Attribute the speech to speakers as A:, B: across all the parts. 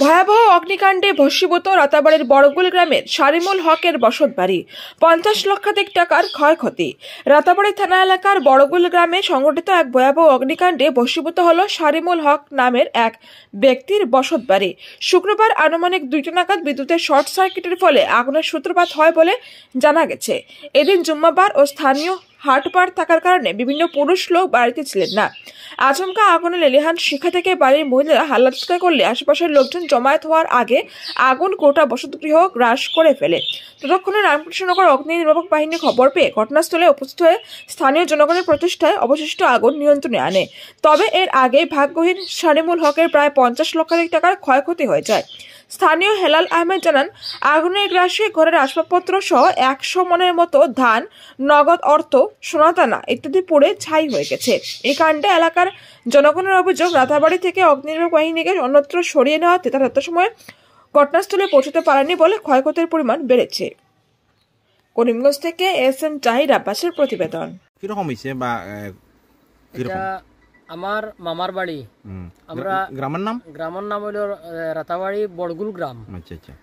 A: ভয়াবহ অগ্নিকাণ্ডে ভস্মীভূত রাতাবাড়ির বড়গুল গ্রামের শারিমুল হকের বসতবাড়ি, 50 লক্ষাধিক টাকার ক্ষয়ক্ষতি। রাতাবাড়ি থানা এলাকার বড়গুল গ্রামে সংঘটিত এক ভয়াবহ অগ্নিকাণ্ডে ভস্মীভূত হল শারিমুল হক নামের এক ব্যক্তির বসতবাড়ি। শুক্রবার আনুমানিক 2টা নাগাদ বিদ্যুতের শর্ট সার্কিটের ফলে আগুনের সূত্রপাত হয় বলে জানা গেছে। এদিন জুম্মাবার ও স্থানীয় হাটবার থাকার কারণে বিভিন্ন পুরুষ লোক বাড়িতে ছিলেন না। আচমকা আগুনে লেলিহান শিখা থেকে বাড়ির মহিলারা হাল্লাচিৎকার করলে আশেপাশের লোকজন জমায়েত হওয়ার আগে আগুন গোটা বসতগৃহ গ্রাস করে ফেলে। ততক্ষণে রামকৃষ্ণনগর অগ্নি নির্বাপক বাহিনী খবর পেয়ে ঘটনাস্থলে উপস্থিত হয়ে স্থানীয় জনগণের প্রচেষ্টায় অবশিষ্ট আগুন নিয়ন্ত্রণে আনে। তবে এর আগে ভাগ্যহীন শারিমুল হকের প্রায় 50 লক্ষাধিক টাকার ক্ষয়ক্ষতি হয়ে যায়। স্থানীয় হেলাল আহমেদ জানান, আগুনের গ্রাসে ঘরের আসবাবপত্র সহ 100 মনের মতো ধান, নগদ অর্থ, সোনাদানা ইত্যাদি পুড়ে ছাই হয়ে গেছে। এই কাণ্ডে এলাকার জনগণের অভিযোগ, রাতাবাড়ি থেকে অগ্নিনির্বাপক বাহিনীকে অন্যত্র সরিয়ে নেওয়াতে তারা যথাসময়ে ঘটনাস্থলে পৌঁছতে পারেনি বলে ক্ষয়ক্ষতির পরিমাণ বেড়েছে। করিমগঞ্জ থেকে এস.এম. জাহির আব্বাসের প্রতিবেদন।
B: কিরকম হইছে বা
C: আমার মামার বাড়ি, আমরা গ্রামের নাম হলো রাতাবাড়ি বড়গুল গ্রাম। আচ্ছা,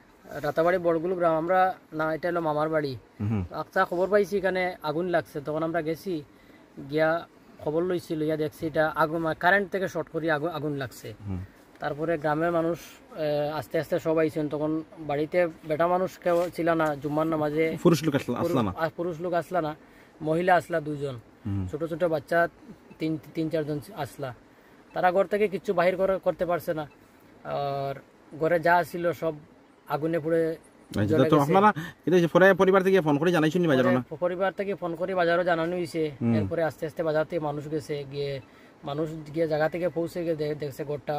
C: রাতাবাড়ি বড়গুল গ্রাম, আমরা না এটা হলো মামার বাড়ি। আচ্ছা, খবর পাইছি এখানে আগুন লাগছে, তখন আমরা গেছি, গিয়া খবর লইছি, লইয়া দেখছি এটা আগুন কারেন্ট থেকে শর্ট করে আগুন লাগছে। তারপরে গ্রামের মানুষ আস্তে আস্তে সব আইছেন, তখন বাড়িতে বেটা মানুষ কেউ ছিল না, জুম্মার নামাজে পুরুষ লোক আসলা না, মহিলা আসলা 2 জন, ছোট ছোট বাচ্চা 3-4 জন আসলা। তারা ঘর থেকে কিছু বাহির করতে পারছে না, আর ঘরে যা ছিল সব আগুনে পুড়ে
B: পরিবার থেকে ফোন
C: করে বাজারও জানানো হয়েছে। এরপরে আস্তে আস্তে বাজার থেকে মানুষ গেছে, মানুষ গিয়ে জায়গা থেকে পৌঁছে গিয়ে দেখছে ঘরটা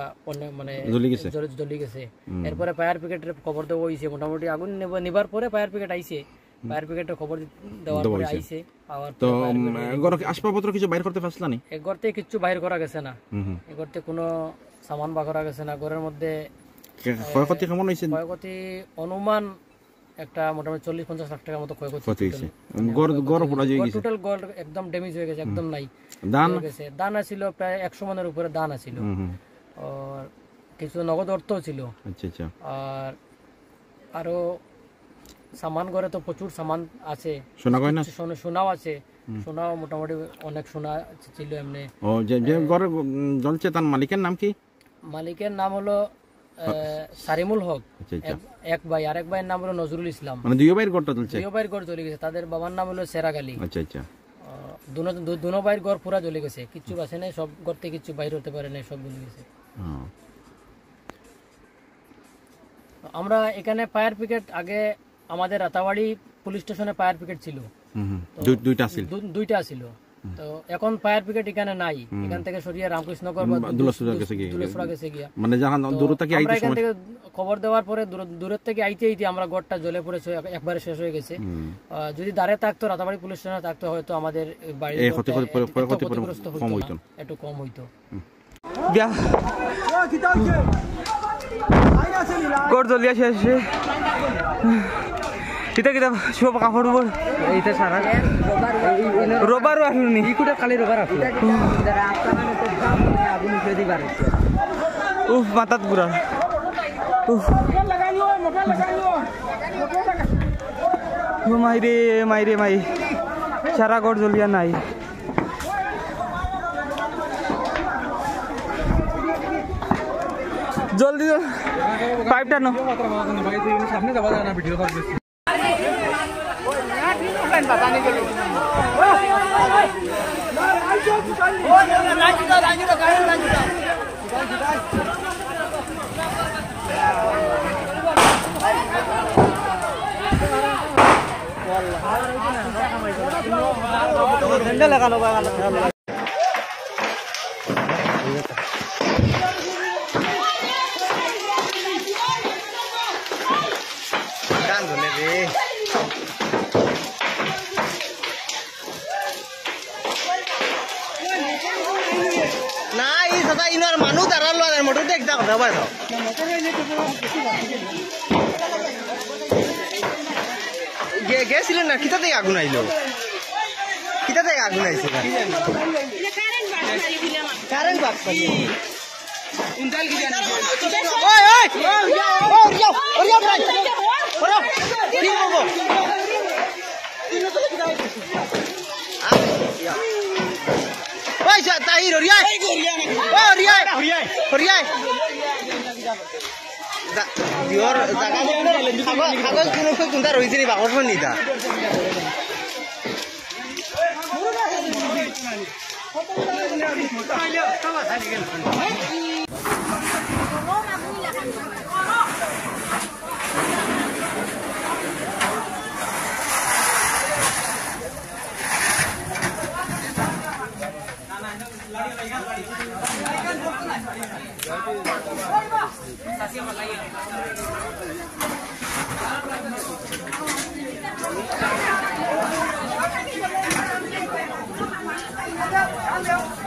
C: মানে জ্বলি গেছে। এরপরে ফায়ার ব্রিগেডের খবর দেওয়া হয়েছে। মোটামুটি আগুন নিবার পরে ফায়ার ব্রিগেড আইছে, ফায়ার ব্রিগেডের খবর দেওয়ার পরে আইছে। তো
B: আসবাবপত্র কিছু বাইর করতে পারছিল না,
C: এই ঘর থেকে কিছু বাইর করা গেছে না, এই ঘর থেকে কোনো সামান বা করা গেছে না। ঘরের মধ্যে
B: ক্ষয়ক্ষতি কেমন হয়েছে?
C: ক্ষয়ক্ষতি অনুমান একটা মোটামুটি 40-50 লাখ টাকার মতো ক্ষয়ক্ষতি হয়েছে। টোটাল ঘর একদম ড্যামেজ হয়ে গেছে, একদম নাই। দান ছিল প্রায় 100 মনের উপরে দান ছিল, আর কিছু নগদ অর্থ ছিল। আর আরো সামান, ঘরে তো প্রচুর সামান আছে, সোনাও আছে, সোনাও মোটামুটি অনেক সোনা ছিল। এমনি
B: জ্বলছে, তার মালিকের নাম কি?
C: মালিকের নাম হলো শারিমুল হক, এক ভাই, আরেক ভাইয়ের নাম হলো নজরুল ইসলাম।
B: মানে 2 ভাইয়ের ঘরটা জ্বলছে?
C: 2 ভাইয়ের ঘর জ্বলে গেছে। তাদের বাবার নাম হলো সেরাগ আলী। দুনো ভাইয়ের ঘর পুরা জ্বলে গেছে, কিচ্ছু বাঁচে নাই, সব ঘর থেকে কিচ্ছু বাইরে হতে পারে নাই, সব জ্বলে গেছে। আমরা এখানে ফায়ার ব্রিগেড, আগে আমাদের রাতাবাড়ি পুলিশ স্টেশনে ফায়ার ব্রিগেড ছিল, 2টা ছিল। তো এখন ফায়ার ব্রিগেড এখানে নাই, এখান থেকে সরিয়ে রামকৃষ্ণনগর দুলেশ্বরা গেছে গিয়া। মানে এখান থেকে খবর দেওয়ার পরে দূরের থেকে আইতে আমরা ঘরটা জ্বলে পড়েছে, একবারে শেষ হয়ে গেছে। যদি দাঁড়িয়ে থাকতো, রাতাবাড়ি পুলিশ স্টেশনে থাকতো, হয়তো আমাদের বাড়ি একটু কম হইতো।
D: ঘর জ্বলিয়া শেষ, কিতা কিতা সব কাপড় এইটা সারা রোবারও আসুনি, খালি রোবার আসলো। উফ, মাথাত ঘুরা। মাইরে মাইরে মাই, সারা ঘর জ্বলিয়া নাই। জলদি পাইপটা নো সামনে যাওয়া যায় না, ভিডিও লাগানো
E: না, এই দাদা ইনার মানুষ দাঁড়ালো, মোটর একটা কথা পাই না, গেছিলেন না? কিতা থেকে আগুন আইলো? কিতা থেকে আগুন আইছে? কারেন্ট বাক্স হরিয়ায় দিওর জায়গা কাগজ কোনো কোনটা রয়েছে নি বাকর নিতা
F: Hello.